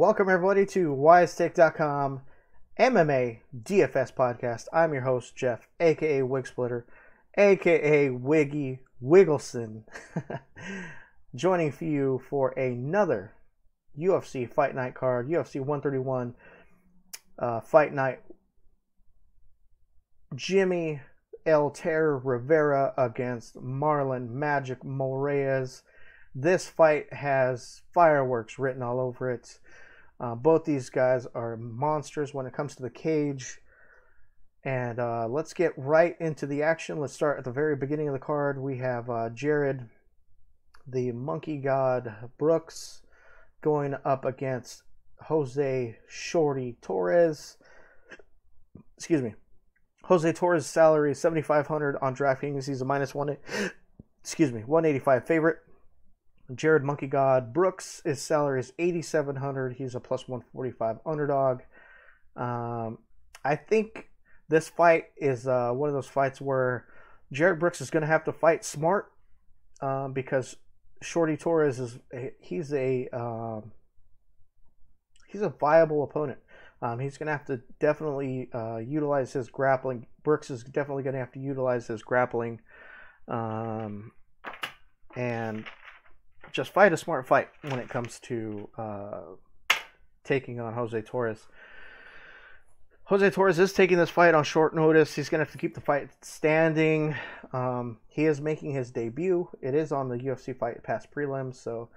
Welcome everybody to WiseTake.com MMA DFS podcast. I'm your host Jeff, aka Wigsplitter, aka Wiggy Wiggleson, joining for you for another UFC Fight Night card, UFC 131 Fight Night. Jimmy El Terror Rivera against Marlon Magic Moraes. This fight has fireworks written all over it. Both these guys are monsters when it comes to the cage. And let's get right into the action. Let's start at the very beginning of the card. We have Jared, the Monkey God Brooks, going up against Jose Shorty Torres. Excuse me. Jose Torres' salary is $7,500 on DraftKings. He's a -185 favorite. Jared Monkey God Brooks, his salary is $8,700. He's a +145 underdog. I think this fight is one of those fights where Jared Brooks is going to have to fight smart because Shorty Torres he's a viable opponent. He's going to have to definitely utilize his grappling. Brooks is definitely going to have to utilize his grappling and just fight a smart fight when it comes to taking on Jose Torres. Jose Torres is taking this fight on short notice. He's going to have to keep the fight standing. He is making his debut. It is on the UFC Fight Pass prelims, so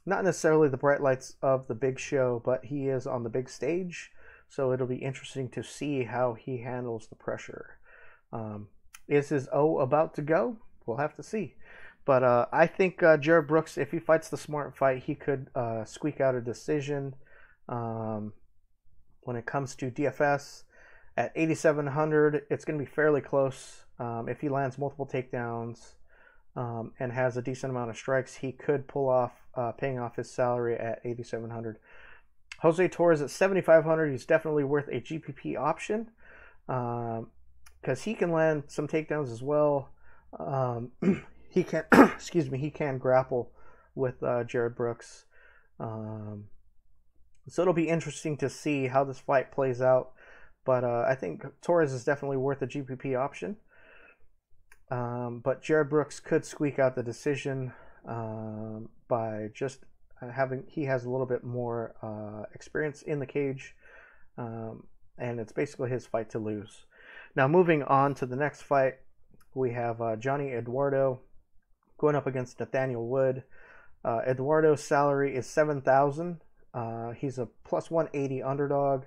not necessarily the bright lights of the big show, but he is on the big stage, so it'll be interesting to see how he handles the pressure. Is his O about to go? We'll have to see. But I think Jared Brooks, if he fights the smart fight, he could squeak out a decision. When it comes to DFS, at 8,700, it's going to be fairly close. If he lands multiple takedowns and has a decent amount of strikes, he could pull off paying off his salary at 8,700. Jose Torres at 7,500, he's definitely worth a GPP option because he can land some takedowns as well. He can, he can grapple with Jared Brooks. So it'll be interesting to see how this fight plays out. But I think Torres is definitely worth a GPP option. But Jared Brooks could squeak out the decision by just he has a little bit more experience in the cage. And it's basically his fight to lose. Now moving on to the next fight, we have Johnny Eduardo going up against Nathaniel Wood. Eduardo's salary is $7,000. He's a +180 underdog.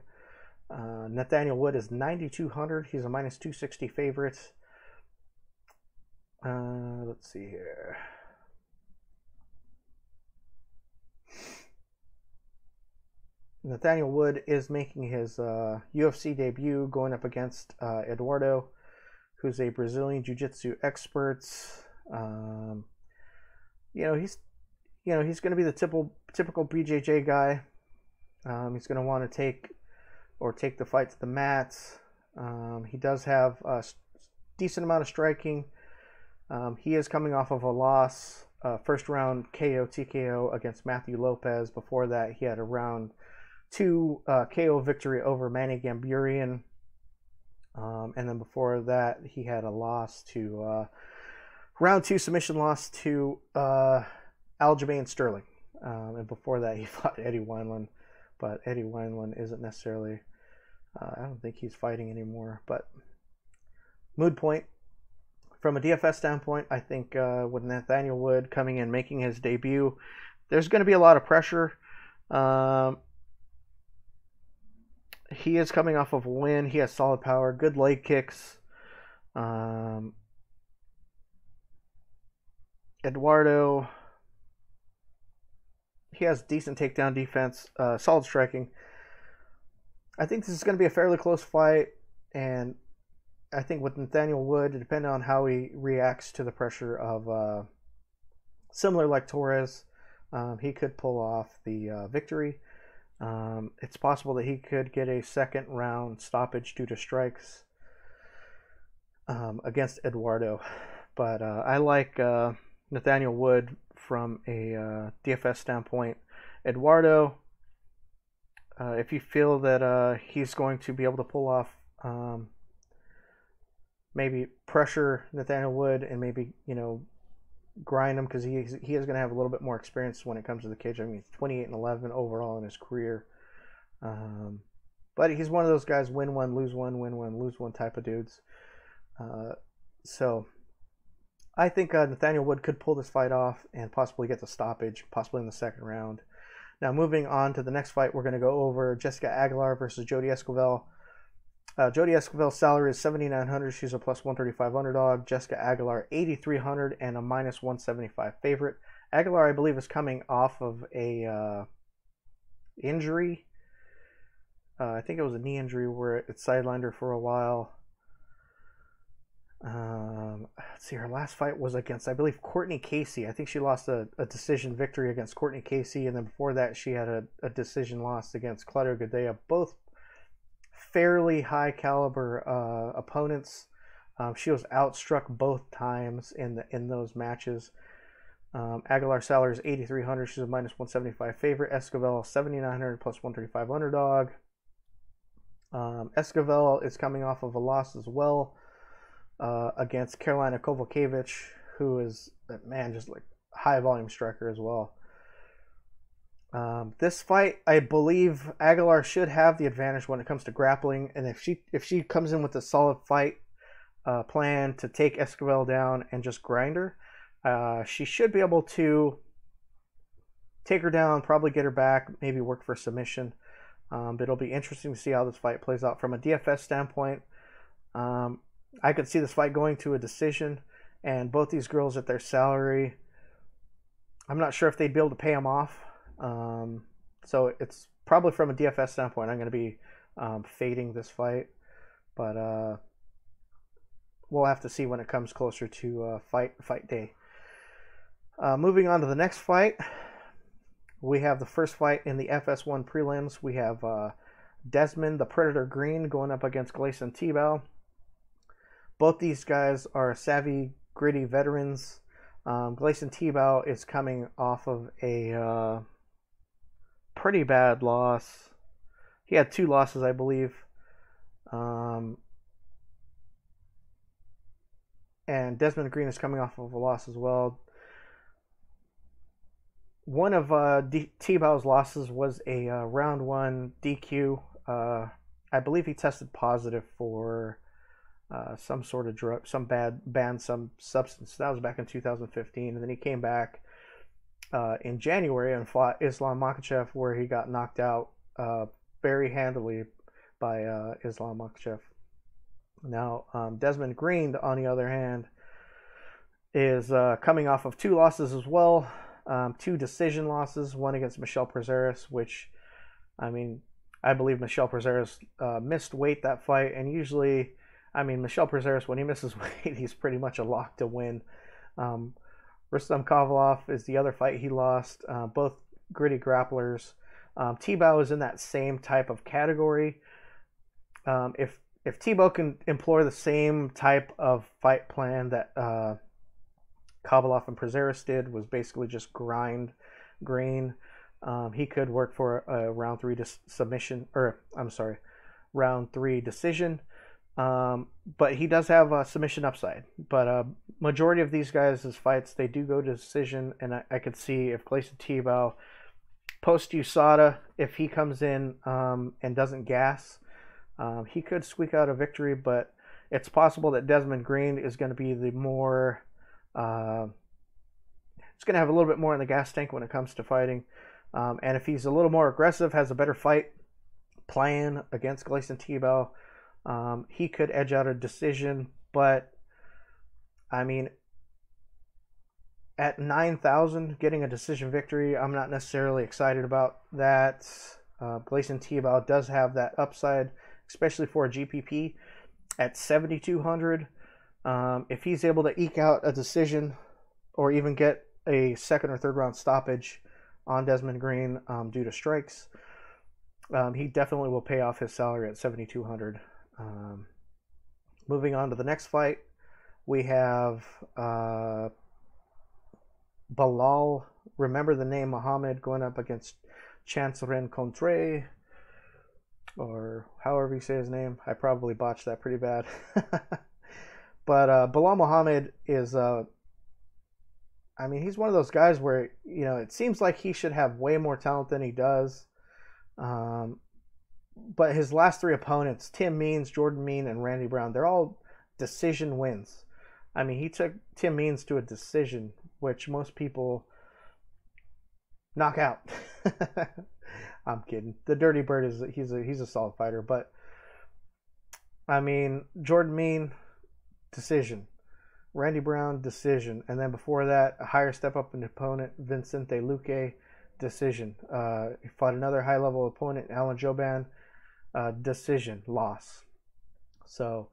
Nathaniel Wood is 9,200. He's a -260 favorite. Let's see here. Nathaniel Wood is making his UFC debut going up against Eduardo, who's a Brazilian Jiu-Jitsu expert. He's going to be the typical BJJ guy. He's going to want to take the fight to the mat. He does have a decent amount of striking. He is coming off of a loss, first round KO TKO against Matthew Lopez. Before that, he had a round 2 KO victory over Manny Gamburian. And then before that, he had a loss to round 2 submission loss to Aljamain Sterling. And before that, he fought Eddie Wineland. But Eddie Wineland isn't necessarily, I don't think he's fighting anymore. But mood point. From a DFS standpoint, I think with Nathaniel Wood coming in, making his debut, there's going to be a lot of pressure. He is coming off of a win. He has solid power, good leg kicks. Eduardo, he has decent takedown defense, solid striking. I think this is going to be a fairly close fight, and I think with Nathaniel Wood, depending on how he reacts to the pressure of similar like Torres, he could pull off the victory. It's possible that he could get a second round stoppage due to strikes against Eduardo. But I like Nathaniel Wood from a DFS standpoint. Eduardo, if you feel that he's going to be able to pull off maybe pressure Nathaniel Wood and maybe, grind him, because he is going to have a little bit more experience when it comes to the cage. I mean, 28-11 overall in his career. But he's one of those guys, win one, lose one type of dudes. So I think Nathaniel Wood could pull this fight off and possibly get the stoppage, possibly in the second round. Now, moving on to the next fight, we're going to go over Jessica Aguilar versus Jodie Esquivel. Jodie Esquivel's salary is $7,900. She's a plus 135 underdog. Jessica Aguilar, $8,300 and a minus 175 favorite. Aguilar, I believe, is coming off of a injury. I think it was a knee injury where it sidelined her for a while. Let's see, her last fight was against, I believe, Courtney Casey. I think she lost a decision victory against Courtney Casey, and then before that she had a decision loss against Claudia Gadelha. Both fairly high caliber opponents. She was outstruck both times in those matches. Aguilar's salary is $8,300. She's a minus 175 favorite. Esquivel, $7,900 plus 135 underdog. Esquivel is coming off of a loss as well against Carolina Kovalkiewicz, who is, man, just like high volume striker as well. This fight, I believe Aguilar should have the advantage when it comes to grappling, and if she comes in with a solid fight plan to take Esquivel down and just grind her, she should be able to take her down, probably get her back, maybe work for submission. But it'll be interesting to see how this fight plays out from a DFS standpoint. I could see this fight going to a decision, and both these girls at their salary, I'm not sure if they'd be able to pay them off. So it's probably from a DFS standpoint, I'm going to be fading this fight, but we'll have to see when it comes closer to fight day. Moving on to the next fight, we have the first fight in the FS1 prelims. We have Desmond the Predator Green going up against Gleison Tebow. Both these guys are savvy, gritty veterans. Gleison Tebow is coming off of a pretty bad loss. He had 2 losses, I believe. And Desmond Green is coming off of a loss as well. One of Tebow's losses was a round 1 DQ. I believe he tested positive for some sort of drug, banned some substance. That was back in 2015, and then he came back in January and fought Islam Makhachev, where he got knocked out very handily by Islam Makhachev. Now, Desmond Green, on the other hand, is coming off of 2 losses as well. 2 decision losses, one against Michel Prazeres, which, I mean, I believe Michel Prazeres missed weight that fight, and usually, I mean, Michel Prazeres, when he misses weight, he's pretty much a lock to win. Rustam Kovalev is the other fight he lost. Both gritty grapplers. Tebow is in that same type of category. If Tebow can employ the same type of fight plan that Kovalev and Prazeres did, was basically just grind Green, he could work for a round 3 submission, or I'm sorry, round 3 decision. But he does have a submission upside. But majority of these guys' fights, they do go to decision, and I could see if Gleison Tebow, post USADA, if he comes in and doesn't gas, he could squeak out a victory. But it's possible that Desmond Green is going to be the more, it's going to have a little bit more in the gas tank when it comes to fighting. And if he's a little more aggressive, has a better fight plan against Gleison Tebow, he could edge out a decision. But I mean, at 9,000, getting a decision victory, I'm not necessarily excited about that. Gleison Tebow does have that upside, especially for a GPP at 7,200. If he's able to eke out a decision or even get a second or third round stoppage on Desmond Green due to strikes, he definitely will pay off his salary at 7,200. Moving on to the next fight, we have Balal, remember the name, Muhammad, going up against Chance Rencontre. or however you say his name. I probably botched that pretty bad. But Bilal Muhammad is, I mean, he's one of those guys where, you know, it seems like he should have way more talent than he does. But his last three opponents, Tim Means, Jordan Mean, and Randy Brown, they're all decision wins. I mean, he took Tim Means to a decision, which most people knock out. I'm kidding. The Dirty Bird is he's a solid fighter, but I mean, Jordan Mean, decision. Randy Brown, decision. And then before that, a higher step up in opponent, Vincente Luque, decision. He fought another high level opponent, Alan Joban, decision, loss. So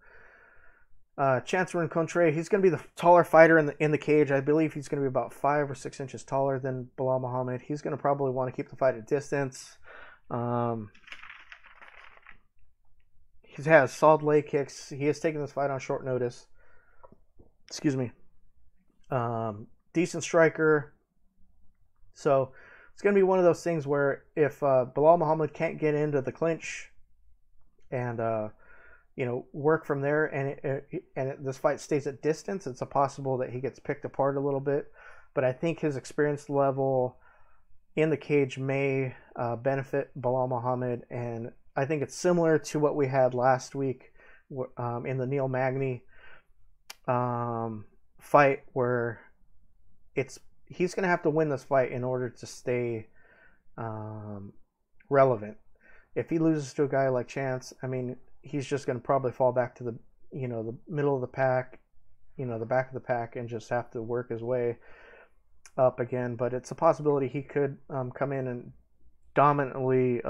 Chance Rencontre, he's going to be the taller fighter in the cage. I believe he's going to be about 5 or 6 inches taller than Bilal Muhammad. He's going to probably want to keep the fight at distance. He has solid leg kicks. He has taken this fight on short notice. Excuse me. Decent striker. So it's going to be one of those things where if Bilal Muhammad can't get into the clinch and work from there, and this fight stays at distance, it's possible that he gets picked apart a little bit. But I think his experience level in the cage may benefit Bilal Muhammad, and I think it's similar to what we had last week in the Neil Magny fight, where he's going to have to win this fight in order to stay relevant. If he loses to a guy like Chance, I mean, he's just going to probably fall back to the middle of the pack, the back of the pack, and just have to work his way up again. But it's a possibility he could come in and dominantly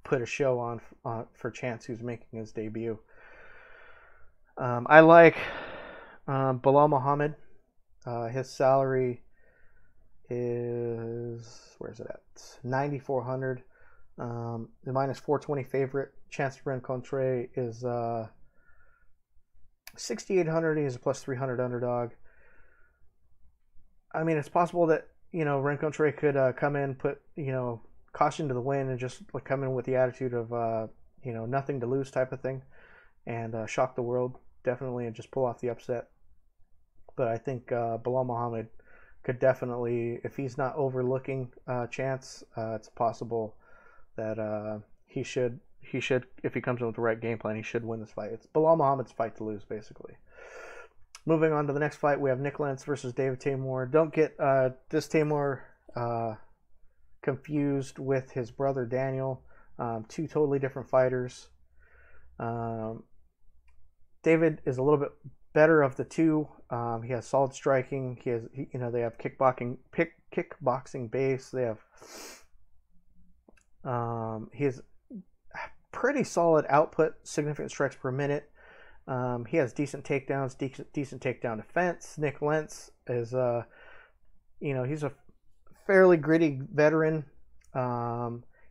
put a show on for Chance, who's making his debut. I like Bilal Muhammad. His salary is, where's it at? 9,400. The minus 420 favorite. Chance Rencontre is 6,800. He's a plus 300 underdog. I mean, it's possible that Rencontre could come in, put caution to the wind, and just come in with the attitude of nothing to lose type of thing, and shock the world definitely, and just pull off the upset. But I think Bilal Muhammad could definitely, if he's not overlooking Chance, it's possible that he should, if he comes in with the right game plan, he should win this fight. It's Bilal Muhammad's fight to lose, basically. Moving on to the next fight, we have Nick Lentz versus David Taymor. Don't get this Taymor confused with his brother Daniel. Two totally different fighters. David is a little bit better of the two. He has solid striking. They have kickboxing base. They have he has pretty solid output, significant strikes per minute. He has decent takedowns, decent takedown defense. Nick Lentz is he's a fairly gritty veteran.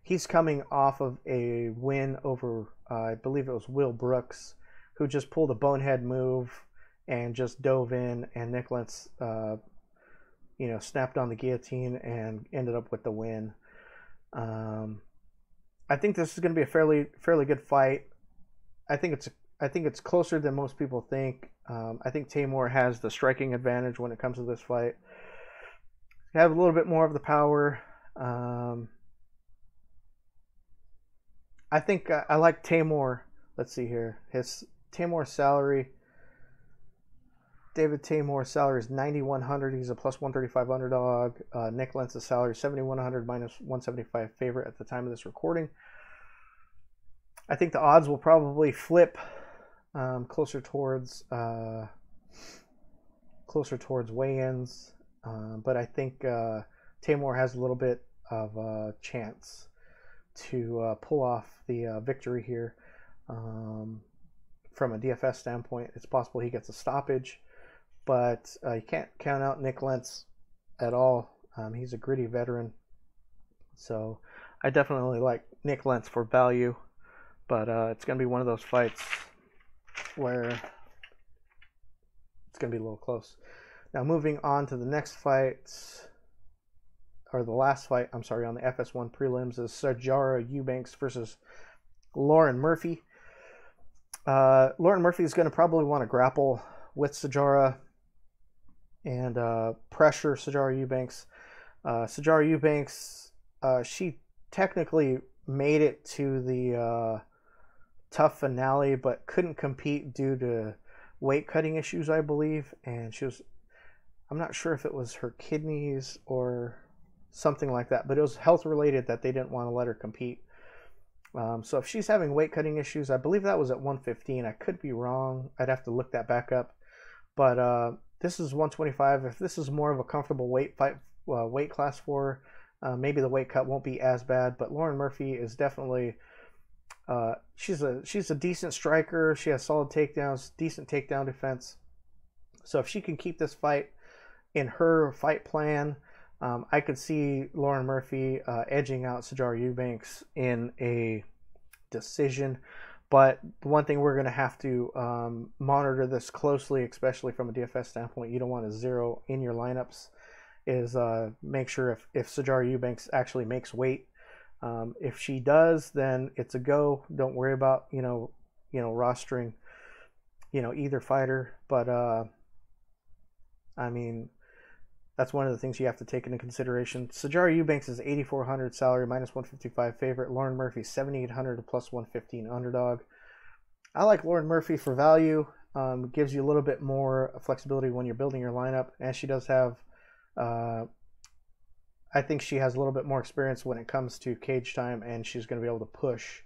He's coming off of a win over I believe it was Will Brooks, who just pulled a bonehead move and just dove in, and Nick Lentz snapped on the guillotine and ended up with the win. I think this is going to be a fairly good fight. I think it's closer than most people think. I think Taymor has the striking advantage when it comes to this fight. He have a little bit more of the power. I think I like Taymor. Let's see here. His Taymor's salary. David Taymor's salary is 9,100. He's a plus 135 underdog. Nick Lentz's salary is 7,100 minus 175 favorite at the time of this recording. I think the odds will probably flip closer towards weigh-ins, but I think Taymor has a little bit of a chance to pull off the victory here. From a DFS standpoint, it's possible he gets a stoppage, but you can't count out Nick Lentz at all. He's a gritty veteran, so I definitely like Nick Lentz for value, but it's going to be one of those fights where it's going to be a little close. Now moving on to the next fight, or the last fight, I'm sorry, on the FS1 prelims is Sijara Eubanks versus Lauren Murphy. Lauren Murphy is going to probably want to grapple with Sijara and pressure Sijara Eubanks. Sijara Eubanks, she technically made it to the tough finale, but couldn't compete due to weight cutting issues, I believe. And I'm not sure if it was her kidneys or something like that, but it was health related that they didn't want to let her compete. So if she's having weight cutting issues, I believe that was at 115. I could be wrong. I'd have to look that back up. But this is 125. If this is more of a comfortable weight class for her, maybe the weight cut won't be as bad. But Lauren Murphy is definitely she's a decent striker. She has solid takedowns, decent takedown defense. So if she can keep this fight in her fight plan, I could see Lauren Murphy edging out Sijara Eubanks in a decision. But the one thing we're going to have to monitor this closely, especially from a DFS standpoint, you don't want to zero in your lineups, is make sure if Sijara Eubanks actually makes weight. If she does, then it's a go. Don't worry about rostering either fighter. But I mean, that's one of the things you have to take into consideration. Sijara Eubanks is 8,400 salary, minus 155 favorite. Lauren Murphy 7,800 to plus 115 underdog. I like Lauren Murphy for value. Gives you a little bit more flexibility when you're building your lineup, and she does have. I think she has a little bit more experience when it comes to cage time, and she's going to be able to push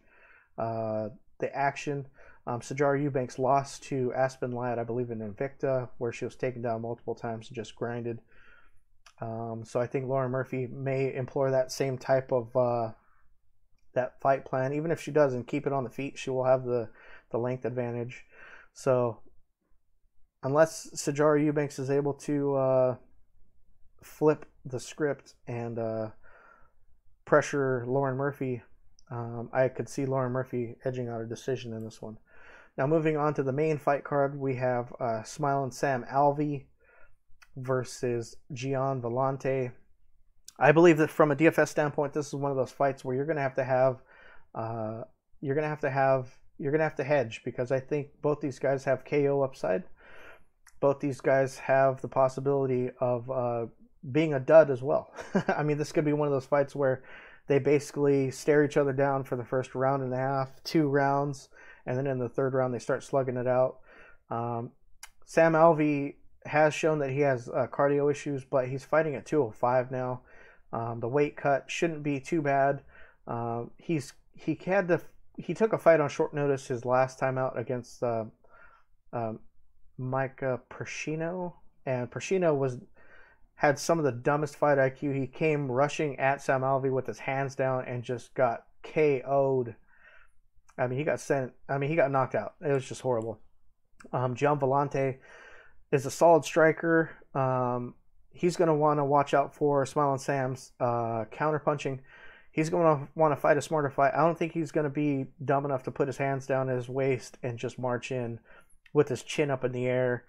the action. Sijara Eubanks lost to Aspen Ladd, I believe, in Invicta, where she was taken down multiple times and just grinded. So I think Lauren Murphy may employ that same type of that fight plan. Even if she doesn't keep it on the feet, she will have the length advantage. So unless Sijara Eubanks is able to flip the script and pressure Lauren Murphy, I could see Lauren Murphy edging out a decision in this one. Now moving on to the main fight card, we have Smiling Sam Alvey versus Gian Villante. I believe that from a DFS standpoint, this is one of those fights where you're going to have to hedge, because I think both these guys have KO upside. Both these guys have the possibility of being a dud as well. I mean, this could be one of those fights where they basically stare each other down for the first round and a half, 2 rounds, and then in the third round they start slugging it out. Sam Alvey has shown that he has cardio issues, but he's fighting at 205 now. The weight cut shouldn't be too bad. He took a fight on short notice his last time out against Micah Pershino, and Pershino had some of the dumbest fight IQ. He came rushing at Sam Alvey with his hands down and just got KO'd. I mean, he got knocked out. It was just horrible. Gian Villante is a solid striker. He's going to want to watch out for Smiling Sam's counterpunching. He's going to want to fight a smarter fight. I don't think he's going to be dumb enough to put his hands down at his waist and just march in with his chin up in the air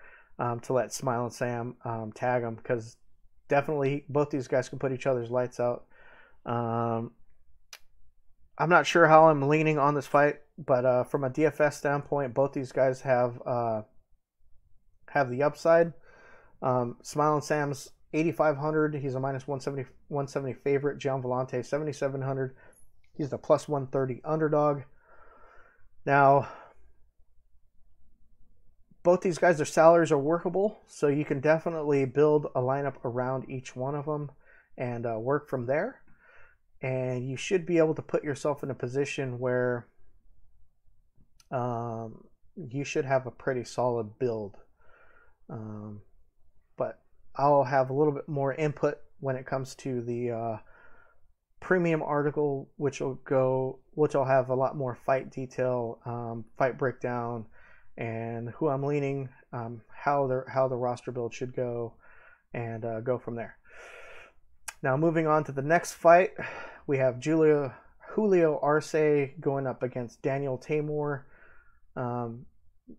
to let Smiling Sam tag him, because definitely both these guys can put each other's lights out. I'm not sure how I'm leaning on this fight, but from a DFS standpoint, both these guys have the upside. Smiling Sam's 8,500. He's a minus 170 favorite. Gian Villante 7,700. He's the plus 130 underdog. Now, both these guys, their salaries are workable, so you can definitely build a lineup around each one of them and work from there. And you should be able to put yourself in a position where you should have a pretty solid build. But I'll have a little bit more input when it comes to the premium article, which will have a lot more fight detail, fight breakdown, and who I'm leaning, how the roster build should go, and go from there. Now moving on to the next fight, we have Julio Arce going up against Daniel Tamor.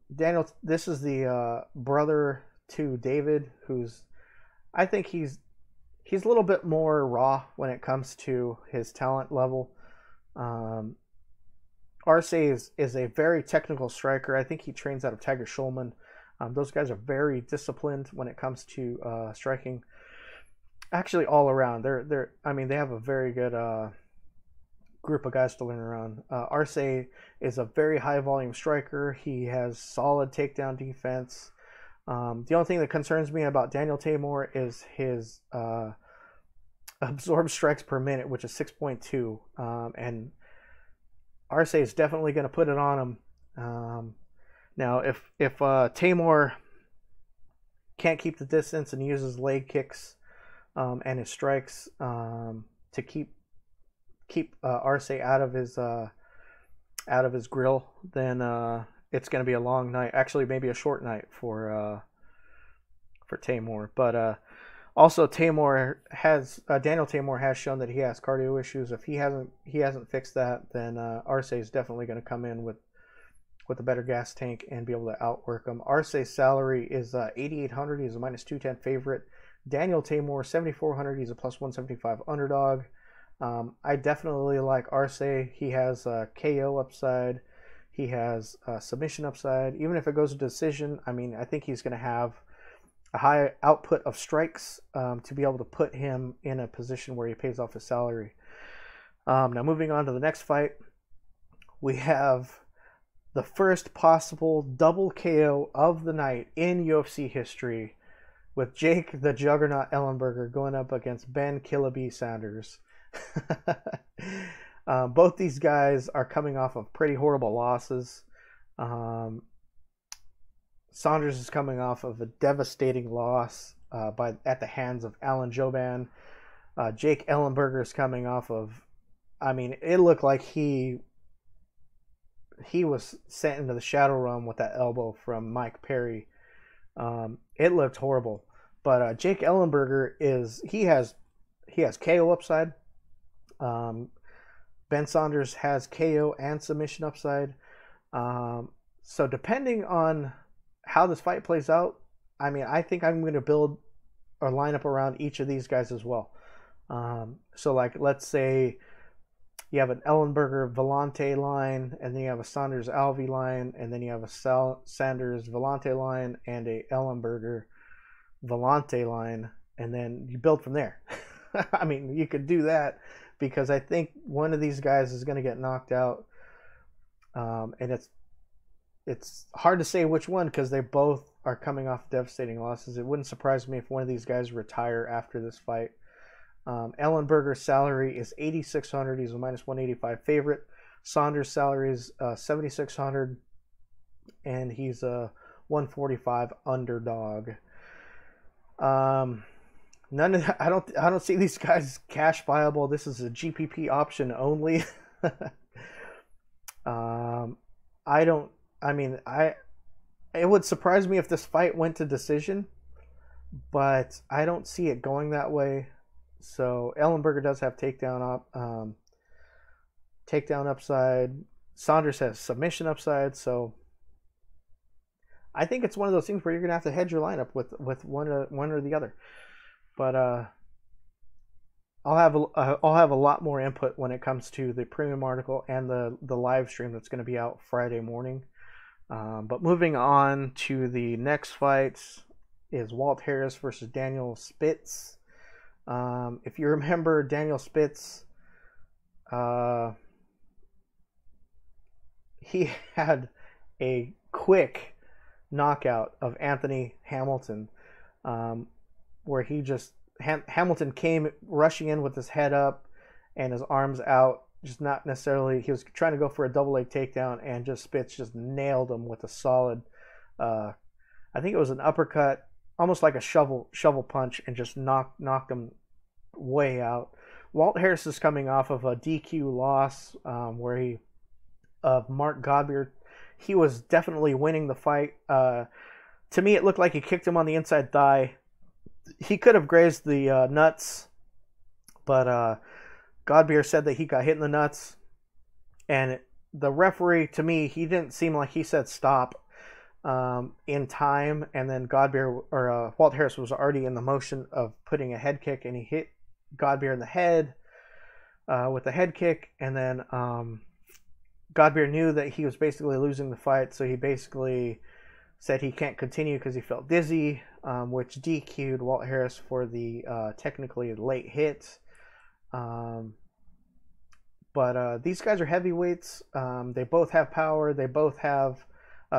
This is the brother to David, I think he's he's a little bit more raw when it comes to his talent level. Um, Arce is a very technical striker. I think he trains out of Tiger Schulman. Those guys are very disciplined when it comes to striking. Actually, all around, they have a very good group of guys to learn around. Arce is a very high volume striker. He has solid takedown defense. The only thing that concerns me about Daniel Tamor is his absorbed strikes per minute, which is 6.2, and Arce is definitely going to put it on him. Now, if Tamor can't keep the distance and uses leg kicks and his strikes to keep Arce out of his grill, then it's going to be a long night. Actually, maybe a short night for Tamor. But also, Daniel Tamor has shown that he has cardio issues. If he hasn't fixed that, then Arce is definitely going to come in with a better gas tank and be able to outwork him. Arce's salary is 8,800. He's a minus 210 favorite. Daniel Tamor 7,400. He's a plus 175 underdog. I definitely like Arce. He has KO upside. He has submission upside. Even if it goes to decision, I think he's going to have a high output of strikes to be able to put him in a position where he pays off his salary. Now, moving on to the next fight, we have the first possible double KO of the night in UFC history, with Jake the Juggernaut Ellenberger going up against Ben Killaby Sanders. Both these guys are coming off of pretty horrible losses. Saunders is coming off of a devastating loss at the hands of Alan Jouban. Jake Ellenberger is coming off of, it looked like he was sent into the shadow realm with that elbow from Mike Perry. It looked horrible. But Jake Ellenberger he has KO upside. Ben Saunders has KO and submission upside. So depending on how this fight plays out, I think I'm going to build or line up around each of these guys as well. So like, let's say you have an Ellenberger Vellante line, and then you have a Saunders Alvey line, and then you have a Sanders Vellante line and a Ellenberger Vellante line, and then you build from there. You could do that, because I think one of these guys is going to get knocked out, and it's hard to say which one, because they both are coming off devastating losses. It wouldn't surprise me if one of these guys retire after this fight. Ellenberger's salary is 8,600. He's a minus 185 favorite. Saunders' salary is 7,600, and he's a 145 underdog. None of I don't see these guys cash viable. This is a GPP option only. It would surprise me if this fight went to decision, but I don't see it going that way. So Ellenberger does have takedown upside. Saunders has submission upside. So I think it's one of those things where you're gonna have to hedge your lineup with one or the other. But I'll have a lot more input when it comes to the premium article and the live stream that's going to be out Friday morning. But moving on to the next fight is Walt Harris versus Daniel Spitz. If you remember, Daniel Spitz, he had a quick knockout of Anthony Hamilton, where he just Hamilton came rushing in with his head up and his arms out, just not necessarily. He was trying to go for a double leg takedown, and just Spitz just nailed him with a solid. I think it was an uppercut, almost like a shovel punch, and just knocked him way out. Walt Harris is coming off of a DQ loss where Mark Godbeer. He was definitely winning the fight. To me, it looked like he kicked him on the inside thigh. He could have grazed the nuts, but Godbeer said that he got hit in the nuts. And the referee, to me, he didn't seem like he said stop. in time, and then Godbeer or Walt Harris was already in the motion of putting a head kick, and he hit Godbeer in the head with a head kick, and then Godbeer knew that he was basically losing the fight, so he basically said he can't continue because he felt dizzy, which DQ'd Walt Harris for the technically late hit. But these guys are heavyweights. They both have power. They both have...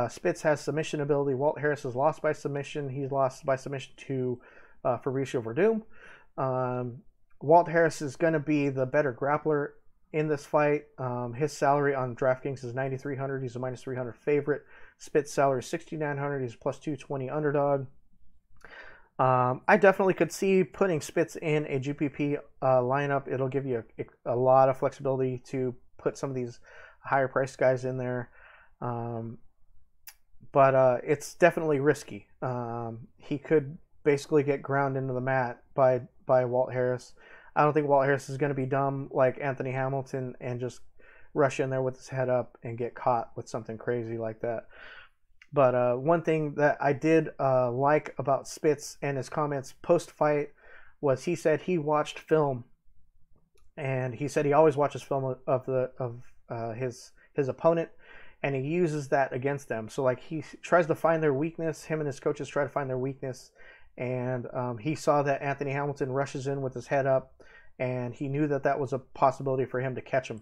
Spitz has submission ability. Walt Harris has lost by submission. He's lost by submission to Fabricio Verdum. Walt Harris is going to be the better grappler in this fight. His salary on DraftKings is $9,300. He's a minus 300 favorite. Spitz salary is $6,900. He's a plus 220 underdog. I definitely could see putting Spitz in a GPP lineup. It'll give you a lot of flexibility to put some of these higher priced guys in there. But it's definitely risky. He could basically get ground into the mat by Walt Harris. I don't think Walt Harris is going to be dumb like Anthony Hamilton and just rush in there with his head up and get caught with something crazy like that. But one thing that I did like about Spitz and his comments post-fight was he said he watched film, and he said he always watches film of his opponent, and he uses that against them. So like he tries to find their weakness. Him and his coaches try to find their weakness, and he saw that Anthony Hamilton rushes in with his head up, and he knew that that was a possibility for him to catch him.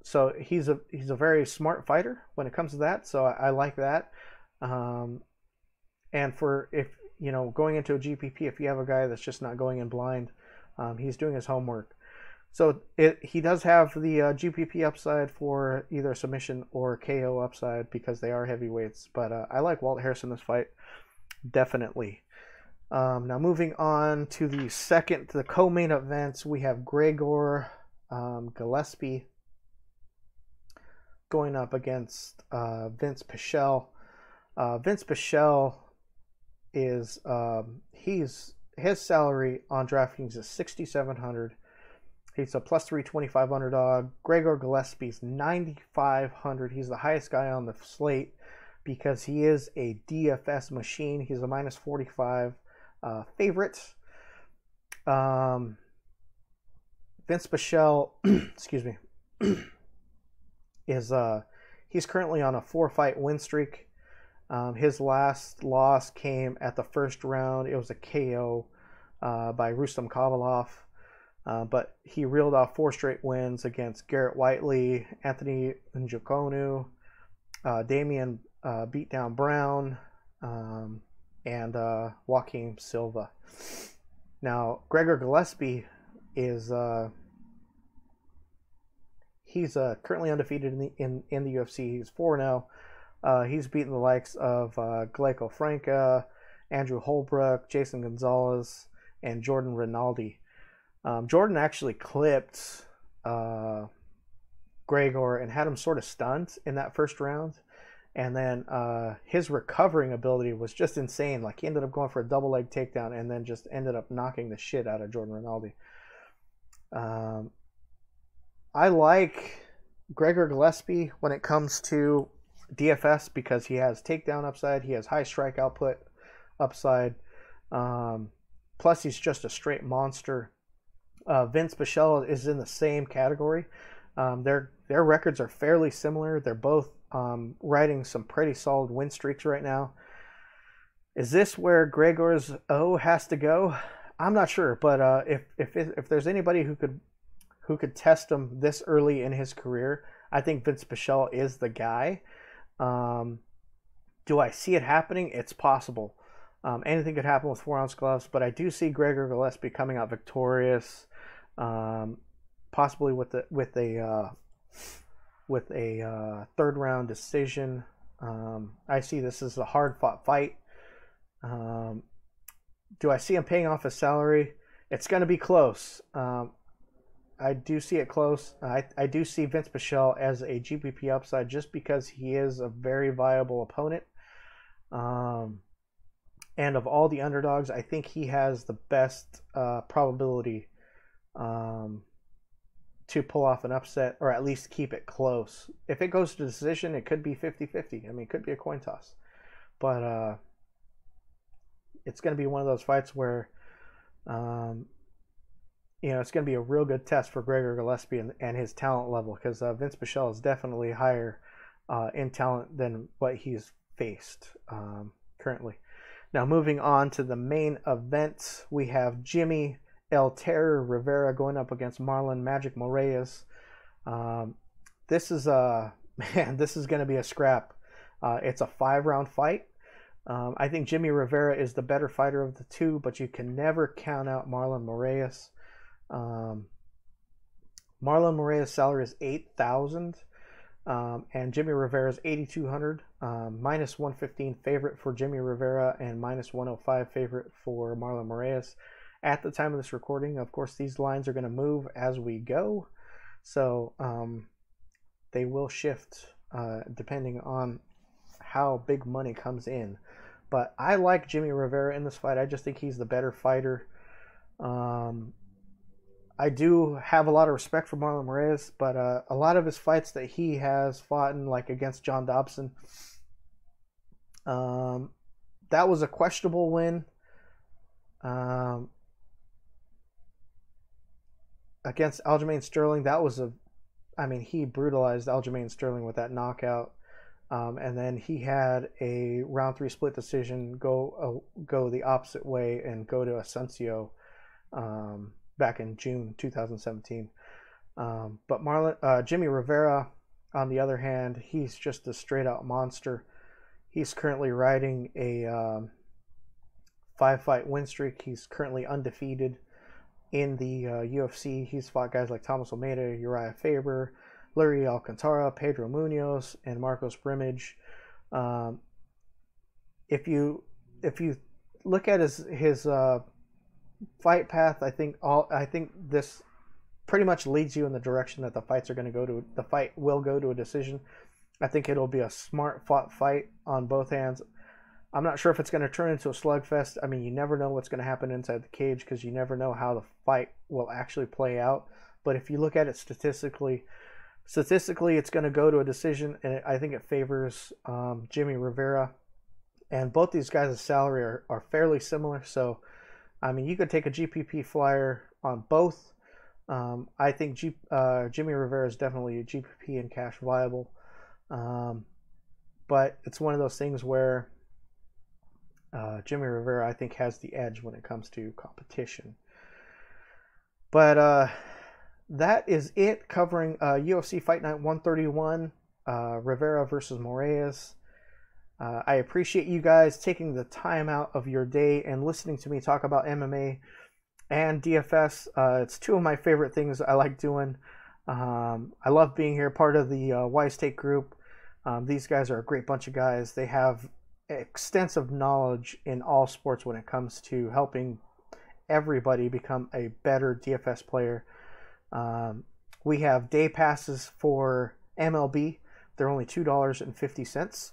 So he's a very smart fighter when it comes to that. So I like that. And for if going into a GPP, if you have a guy that's just not going in blind, he's doing his homework. So he does have the GPP upside for either submission or KO upside because they are heavyweights. But I like Walt Harris in this fight, definitely. Now moving on to the co-main events, we have Gregor Gillespie going up against Vince Pichel. Vince Pichel is his salary on DraftKings is $6,700. He's a plus 325 underdog. Gregor Gillespie's 9,500. He's the highest guy on the slate because he is a DFS machine. He's a minus 45 favorite. Vince Pichel, excuse me, he's currently on a 4-fight win streak. His last loss came at the first round. It was a KO by Rustam Kavalov. But he reeled off 4 straight wins against Garrett Whiteley, Anthony Njoku, Damian Beatdown Brown, and Joaquin Silva. Now, Gregor Gillespie is he's currently undefeated in the UFC. He's 4-0. He's beaten the likes of Gleico Franca, Andrew Holbrook, Jason Gonzalez, and Jordan Rinaldi. Jordan actually clipped Gregor and had him sort of stunned in that first round. And then his recovering ability was just insane. Like he ended up going for a double leg takedown and then just ended up knocking the shit out of Jordan Rinaldi. I like Gregor Gillespie when it comes to DFS because he has takedown upside. He has high strike output upside. Plus he's just a straight monster. Vince Pichel is in the same category. Their records are fairly similar. They're both riding some pretty solid win streaks right now. Is this where Gregor's O has to go? I'm not sure, but if there's anybody who could test him this early in his career, I think Vince Pichel is the guy. Do I see it happening? It's possible. Anything could happen with 4-ounce gloves, but I do see Gregor Gillespie coming out victorious, possibly with a third round decision. I see this as a hard fought fight. Do I see him paying off his salary? It's going to be close. I do see it close. I do see Vince Pichel as a GPP upside just because he is a very viable opponent. And of all the underdogs, I think he has the best probability to pull off an upset or at least keep it close. If it goes to decision, it could be 50-50. I mean, it could be a coin toss. But it's going to be one of those fights where, it's going to be a real good test for Gregor Gillespie and his talent level, because Vince Pichel is definitely higher in talent than what he's faced currently. Now, moving on to the main event, we have Jimmy El Terror Rivera going up against Marlon Magic Moraes. This is going to be a scrap. It's a 5-round fight. I think Jimmy Rivera is the better fighter of the two, but you can never count out Marlon Moraes. Marlon Moraes' salary is $8,000, and Jimmy Rivera's $8,200. Minus 115 favorite for Jimmy Rivera and minus 105 favorite for Marlon Moraes. At the time of this recording, of course, these lines are going to move as we go, so they will shift depending on how big money comes in. But I like Jimmy Rivera in this fight. I just think he's the better fighter. I do have a lot of respect for Marlon Moraes, but a lot of his fights that he has fought in, like against John Dobson, that was a questionable win. Against Aljamain Sterling, he brutalized Aljamain Sterling with that knockout. And then he had a round 3 split decision go the opposite way and go to Asensio back in June 2017. But Jimmy Rivera, on the other hand, he's just a straight out monster. He's currently riding a 5-fight win streak. He's currently undefeated in the UFC. He's fought guys like Thomas Almeida, Uriah Faber, Larry Alcantara, Pedro Munoz, and Marcos Brimage. If you look at his fight path, I think this pretty much leads you in the direction that the fight will go to a decision. I think it'll be a smart fought fight on both hands. I'm not sure if it's going to turn into a slugfest. I mean, you never know what's going to happen inside the cage because you never know how the fight will actually play out. But if you look at it statistically, it's going to go to a decision, and I think it favors Jimmy Rivera. And both these guys' salary are fairly similar. So, I mean, you could take a GPP flyer on both. I think Jimmy Rivera is definitely a GPP and cash viable. But it's one of those things where Jimmy Rivera, I think, has the edge when it comes to competition. But that is it covering UFC Fight Night 131, Rivera versus Moraes. I appreciate you guys taking the time out of your day and listening to me talk about MMA and DFS. It's two of my favorite things I like doing. I love being here, part of the Wise Take group. These guys are a great bunch of guys. They have extensive knowledge in all sports when it comes to helping everybody become a better DFS player. We have day passes for MLB. They're only $2.50.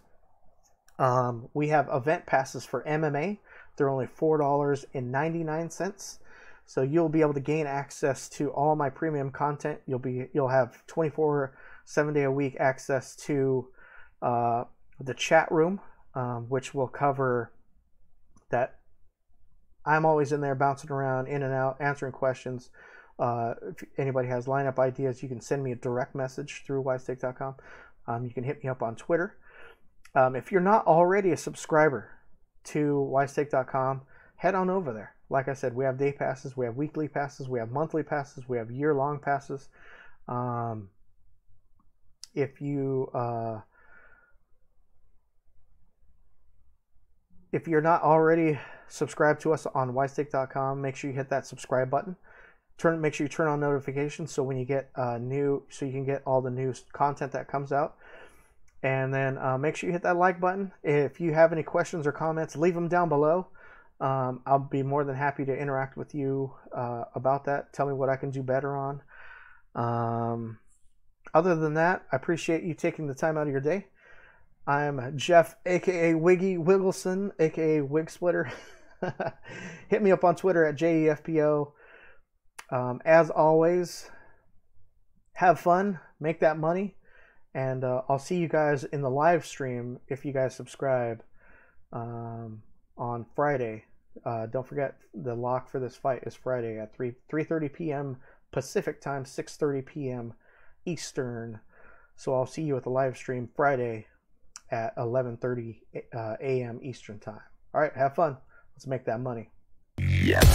We have event passes for MMA. They're only $4.99. So you'll be able to gain access to all my premium content. You'll have 7-day-a-week access to the chat room, which will cover that. I'm always in there bouncing around, in and out, answering questions. If anybody has lineup ideas, you can send me a direct message through wisestake.com. You can hit me up on Twitter. If you're not already a subscriber to wisestake.com, head on over there. Like I said, we have day passes, we have weekly passes, we have monthly passes, we have year-long passes. If you're not already subscribed to us on wisestake.com, make sure you hit that subscribe button. Make sure you turn on notifications so when you get so you can get all the new content that comes out. And then make sure you hit that like button. If you have any questions or comments, leave them down below. I'll be more than happy to interact with you about that. Tell me what I can do better on. Other than that, I appreciate you taking the time out of your day. I'm Jeff, aka Wiggy Wiggleson, aka Wigsplitter. Hit me up on Twitter at JEFPO. As always, have fun, make that money, and I'll see you guys in the live stream if you guys subscribe on Friday. Don't forget, the lock for this fight is Friday at 3:30 p.m. Pacific time, 6:30 p.m. Eastern. So I'll see you at the live stream Friday at 11:30 a.m. Eastern time. All right, have fun. Let's make that money. Yes.